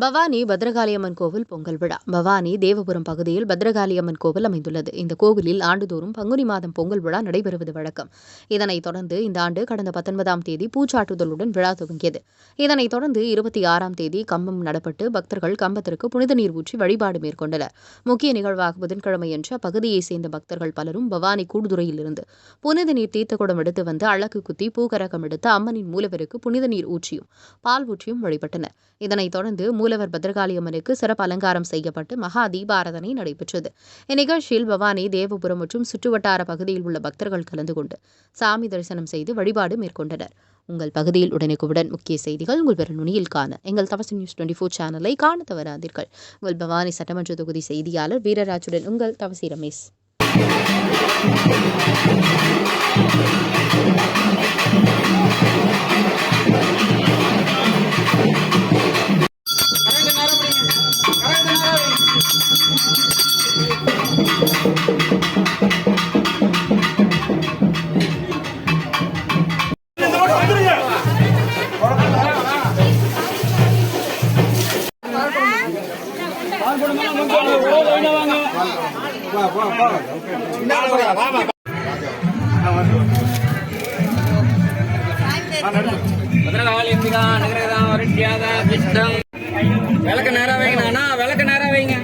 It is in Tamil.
பவானி பத்ரகாளியம்மன் கோவில் பொங்கல் விழா. பவானி தேவபுரம் பகுதியில் பத்ரகாளியம்மன் கோவில் அமைந்துள்ளது. இந்த கோவிலில் ஆண்டுதோறும் பங்குனி மாதம் பொங்கல் விழா நடைபெறுவது வழக்கம். இதனைத் தொடர்ந்து இந்த ஆண்டு கடந்த 19ஆம் தேதி பூச்சாட்டுதலுடன் விழா துவங்கியது. இதனைத் தொடர்ந்து 26ஆம் தேதி கம்பம் நடப்பட்டு பக்தர்கள் கம்பத்திற்கு புனித நீர் ஊற்றி வழிபாடு மேற்கொண்டனர். முக்கிய நிகழ்வாக புதன்கிழமையன்று அப்பகுதியைச் சேர்ந்த பக்தர்கள் பலரும் பவானி கூடுதுறையிலிருந்து புனித நீர் தீர்த்தக்குடம் எடுத்து வந்து அழகு குத்தி பூக்கரகம் எடுத்து அம்மனின் மூலவருக்கு புனித நீர் ஊற்றியும் பால் ஊற்றியும் வழிபட்டனர். இதனைத் தொடர்ந்து மூலவர் பத்ரகாளியம்மனுக்கு சிறப்பு அலங்காரம் செய்யப்பட்டு மகா தீபாராதனை நடைபெற்றது. இந்நிகழ்ச்சியில் பவானி தேவபுரம் மற்றும் சுற்றுவட்டார பகுதியில் உள்ள பக்தர்கள் கலந்து கொண்டு சாமி தரிசனம் செய்து வழிபாடு மேற்கொண்டனர். உங்கள் பகுதியில் உடனுக்குடன் முக்கிய செய்திகள் உங்கள் விரல் நுனியில் காண எங்கள் தவசி நியூஸ் 24 சேனலை காண தவறாதீர்கள். உங்கள் பவானி சட்டமன்ற தொகுதி செய்தியாளர் வீரராஜுடன் உங்கள் தவசி ரமேஷ். விளக்கு நேரம் வைங்கண்ணா, விளக்கு நேரம் வைங்க.